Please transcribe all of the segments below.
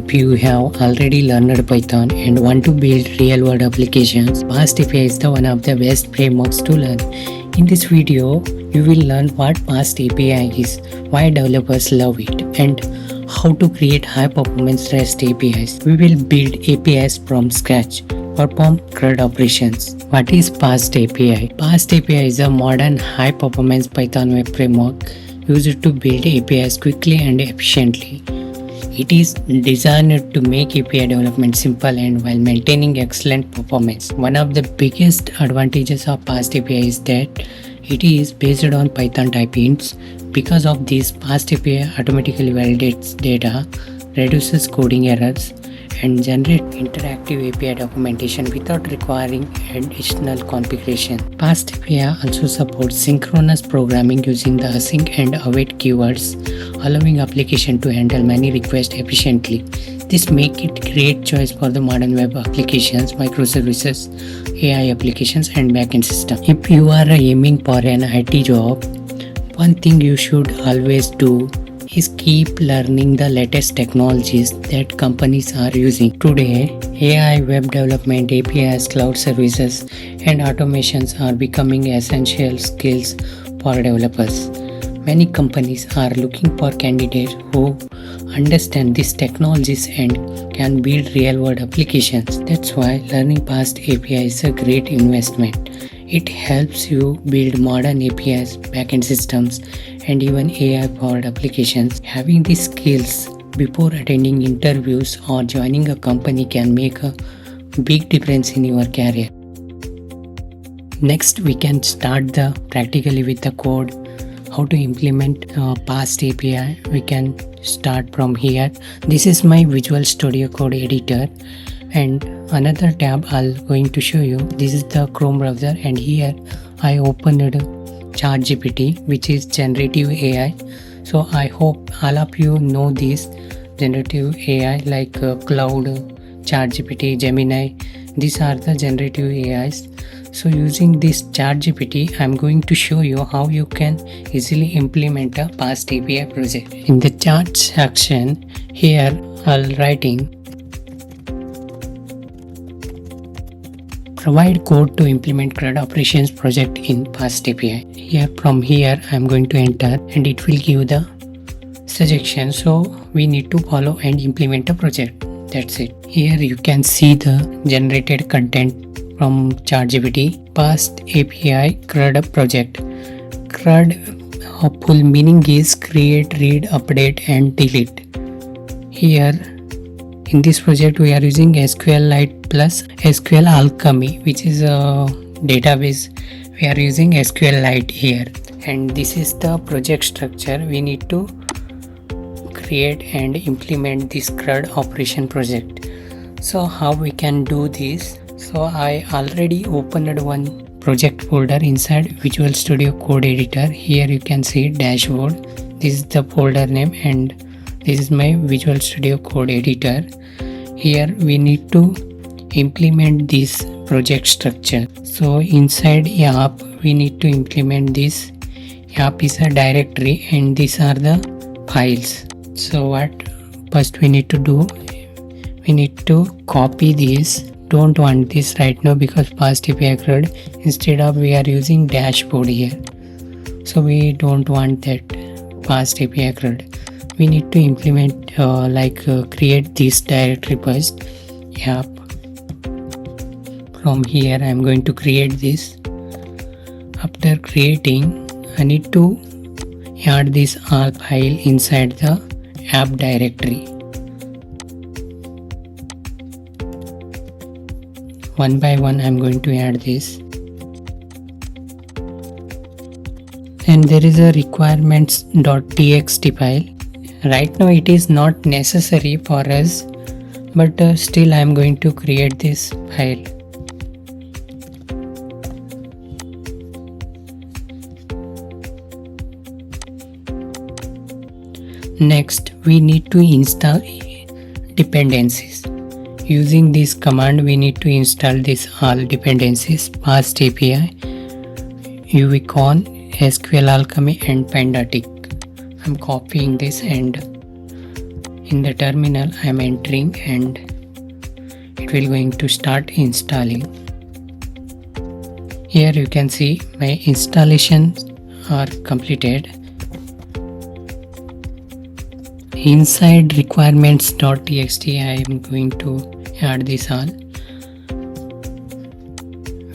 If you have already learned Python and want to build real-world applications, FastAPI is the one of the best frameworks to learn. In this video, you will learn what FastAPI is, why developers love it, and how to create high-performance REST APIs. We will build APIs from scratch. Perform CRUD operations. What is FastAPI? FastAPI is a modern high-performance Python web framework used to build APIs quickly and efficiently. It is designed to make API development simple and while maintaining excellent performance. One of the biggest advantages of FastAPI is that it is based on Python type hints. Because of this, FastAPI automatically validates data, reduces coding errors, and generates interactive API documentation without requiring additional configuration. FastAPI also supports synchronous programming using the async and await keywords, allowing application to handle many requests efficiently. This makes it a great choice for the modern web applications, microservices, AI applications, and backend system. If you are aiming for an IT job, one thing you should always do is keep learning the latest technologies that companies are using. Today, AI, web development, APIs, cloud services, and automations are becoming essential skills for developers. Many companies are looking for candidates who understand these technologies and can build real-world applications. That's why learning FastAPI is a great investment. It helps you build modern APIs, backend systems, and even AI-powered applications. Having these skills before attending interviews or joining a company can make a big difference in your career. Next, we can start practically with the code. How to implement FastAPI? We can start from here. This is my Visual Studio Code editor. And another tab I'll going to show you. This is the Chrome browser, and here I opened ChatGPT, which is generative AI. So I hope all of you know this generative AI like Cloud, ChatGPT, Gemini. These are the generative AIs. So using this ChatGPT, I'm going to show you how you can easily implement a FastAPI project. In the chat section, here I'll writing provide code to implement CRUD Operations project in FastAPI. From here I'm going to enter and it will give the suggestion. So we need to follow and implement a project. That's it. Here you can see the generated content from ChatGPT. FastAPI CRUD project. CRUD full meaning is create, read, update and delete. Here in this project we are using SQLite plus SQLAlchemy, which is a database. We are using SQLite here, and this is the project structure. We need to create and implement this CRUD operation project. So how we can do this? So I already opened one project folder inside Visual Studio Code editor. Here you can see dashboard. This is the folder name and this is my Visual Studio Code editor. Here we need to implement this project structure. So inside app we need to implement this. App is a directory and these are the files. So what first we need to do, we need to copy this. Don't want this right now because FastAPI CRUD. Instead of we are using dashboard here. So we don't want that FastAPI CRUD. We need to implement create this directory first. App. From here I am going to create this. After creating, I need to add this all file inside the app directory. One by one I am going to add this. And there is a requirements.txt file. Right now it is not necessary for us, but still I am going to create this file. Next, we need to install dependencies. Using this command, we need to install this all dependencies: FastAPI, UVCon, SQLAlchemy, and Pydantic. I'm copying this and In the terminal I am entering and it will going to start installing. Here you can see my installations are completed. Inside requirements.txt I am going to add this all,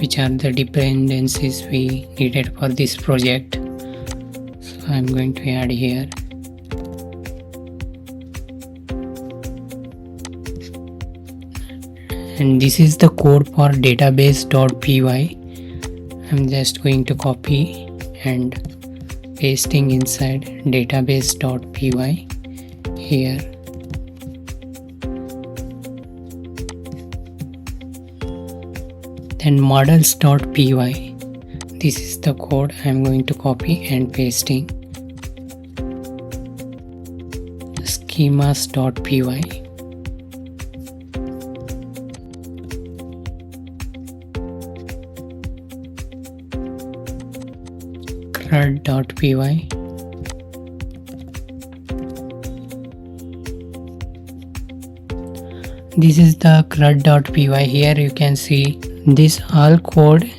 which are the dependencies we needed for this project. So I am going to add here. And this is the code for database.py. I'm just going to copy and pasting inside database.py here. Then models.py. This is the code I'm going to copy and pasting. Schemas.py. CRUD.py. This is the CRUD.py. Here you can see this all code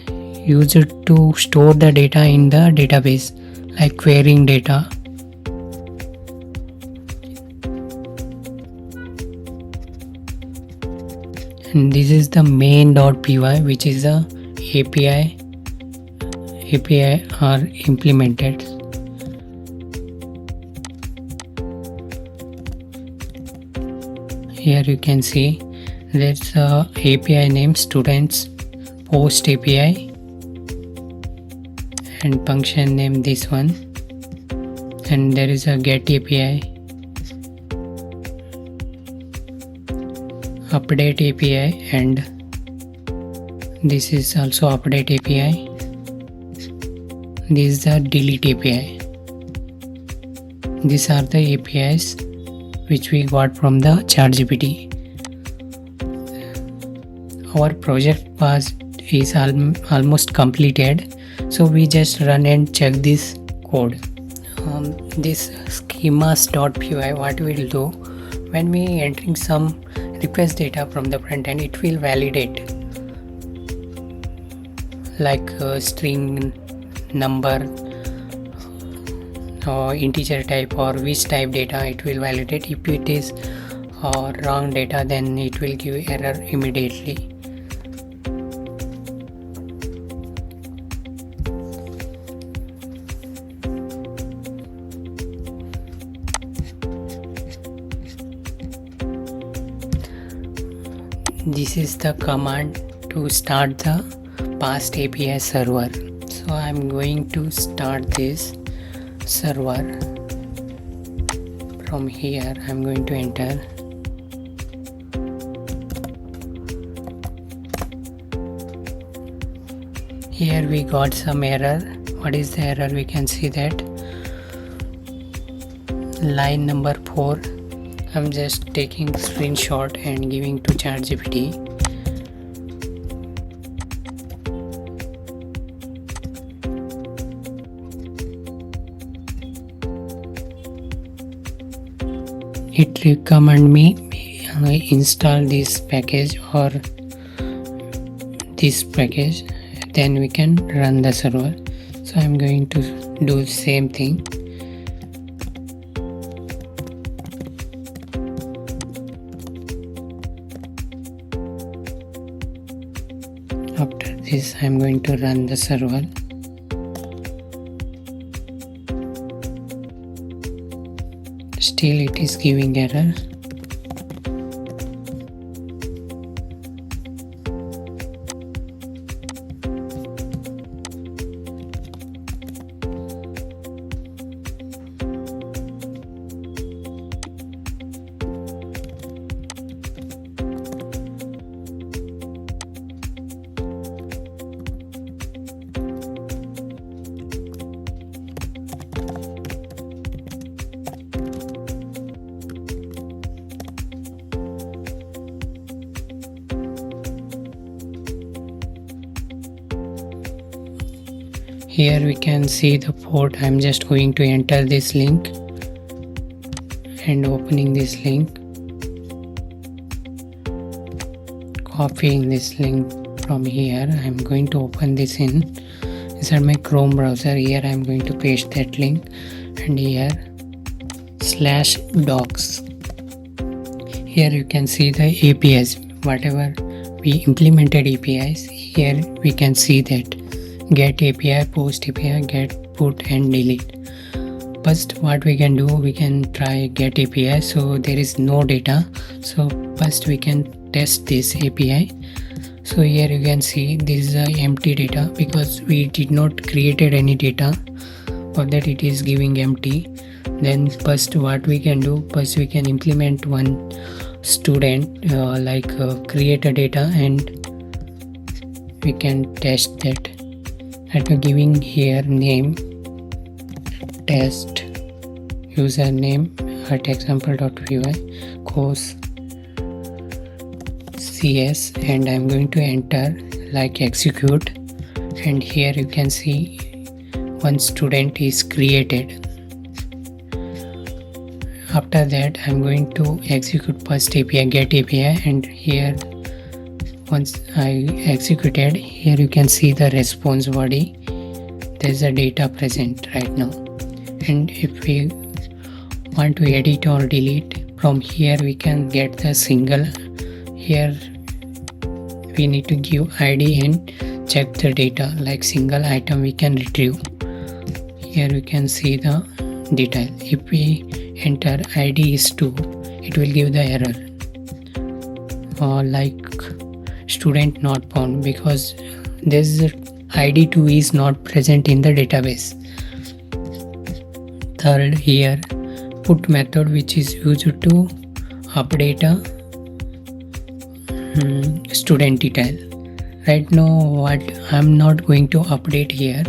used to store the data in the database, like querying data. And this is the main.py, which is a API are implemented. Here you can see there's a API name students post API and function name this one, and there is a get API, update API, and this is also update API. This is the delete API. These are the APIs which we got from the ChatGPT. Our project was is almost completed, so we just run and check this code. This schemas.py, what we will do when we entering some request data from the front end, it will validate like string, number, or integer type, or which type data it will validate. If it is wrong data, then it will give error immediately. This is the command to start the FastAPI server. So I'm going to start this server. From here I'm going to enter. Here we got some error. What is the error? We can see that line number 4. I'm just taking screenshot and giving to ChatGPT. It recommend me install this package or this package, then we can run the server. So I'm going to do the same thing. After this I'm going to run the server. Still it is giving error. Here we can see the port. I'm just going to enter this link and opening this link, copying this link from here. I'm going to open this inside my Chrome browser. Here I'm going to paste that link, and here /docs. Here you can see the APIs, whatever we implemented APIs. Here we can see that get API, post API, get, put and delete. First what we can do, we can try get API. So there is no data, so first we can test this API. So here you can see this is a empty data because we did not created any data, for that it is giving empty. Then first what we can do, first we can implement one student, create a data, and we can test that. After giving here name, test, username at example.py, course CS, and I'm going to enter like execute, and here you can see one student is created. After that I'm going to execute first API, get API, and here once I executed, here you can see the response body. There's a data present right now, and if we want to edit or delete, from here we can get the single. Here we need to give ID and check the data, like single item we can retrieve. Here we can see the detail. If we enter ID is 2, it will give the error like student not found, because this ID 2 is not present in the database. Third, here put method, which is used to update a student detail. Right now what I'm not going to update here.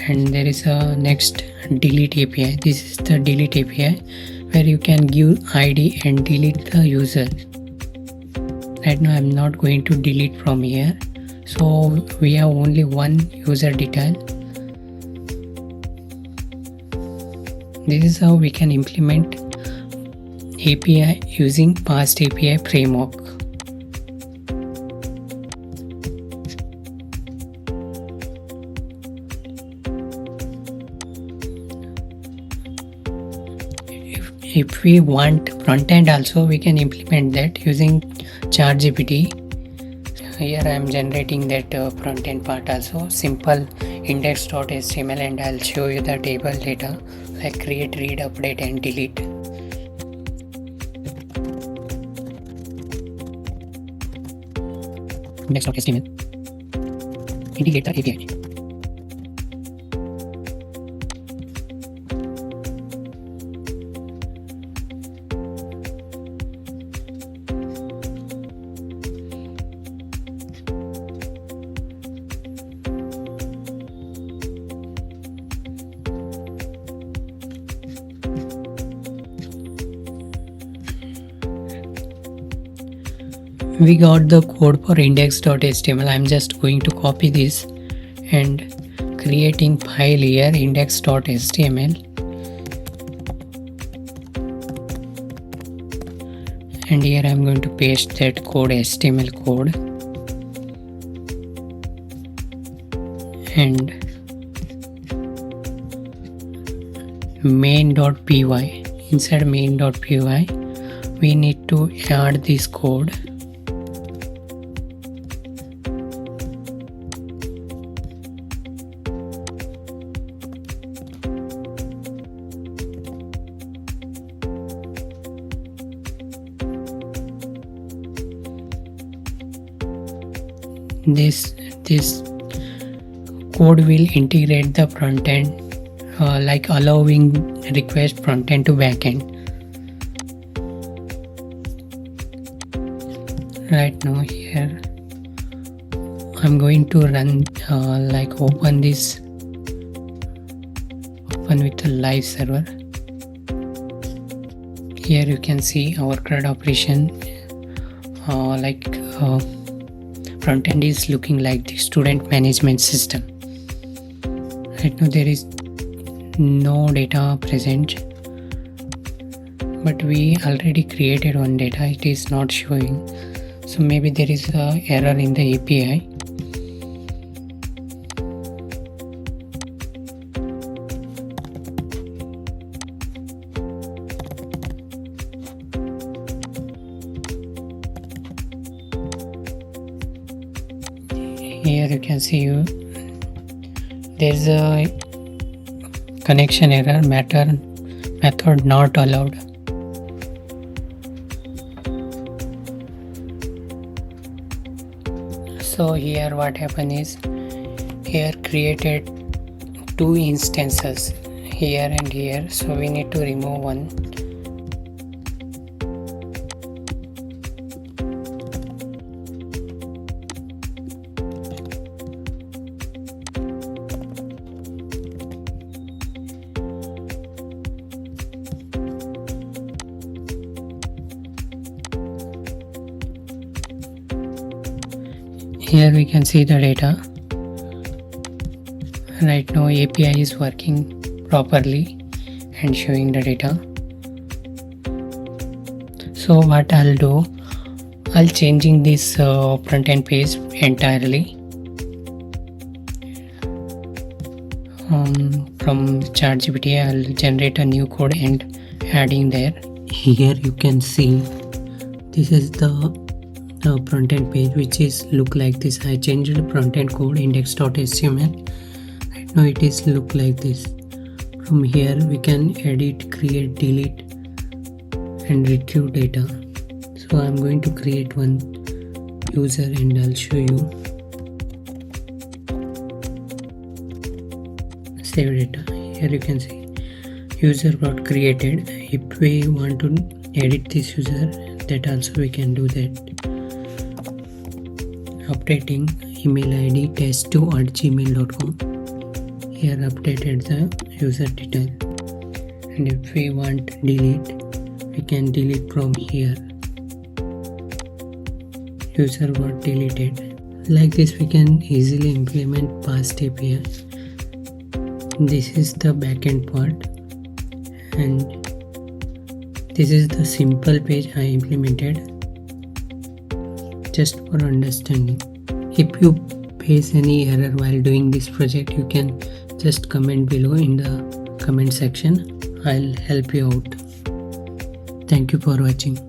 And there is a next delete API. This is the delete API where you can give ID and delete the user. Right now I'm not going to delete from here, so we have only one user detail. This is how we can implement API using FastAPI framework. If we want frontend also, we can implement that using ChatGPT. Here I am generating that frontend part also, simple index.html, and I'll show you the table data like create, read, update and delete. Index.html, integrate the API. We got the code for index.html. I'm just going to copy this and creating file here, index.html, and here I'm going to paste that code, HTML code, and main.py. Inside main.py we need to add this code. This code will integrate the frontend, like allowing request frontend to backend. Right now here I'm going to run open with the live server. Here you can see our CRUD operation, frontend is looking like the student management system. Right now there is no data present, but we already created one data, it is not showing. So maybe there is a error in the API. Here you can see there's a connection error, method not allowed. So here what happened is, here created two instances, here and here, so we need to remove one. Here we can see the data. Right now API is working properly and showing the data. So what I'll do, I'll changing this front-end page entirely. From ChatGPT I'll generate a new code and adding there. Here you can see this is the front-end page, which is look like this. I changed the front-end code index.html. Right now it is look like this. From here we can edit, create, delete and retrieve data. So I'm going to create one user and I'll show you. Save data. Here you can see user got created. If we want to edit this user, that also we can do that. Updating email ID test2@gmail.com. Here updated the user detail, and if we want delete, we can delete from here. User got deleted. Like this we can easily implement FastAPI. This is the backend part, and this is the simple page I implemented just for understanding. If you face any error while doing this project, you can just comment below in the comment section. I'll help you out. Thank you for watching.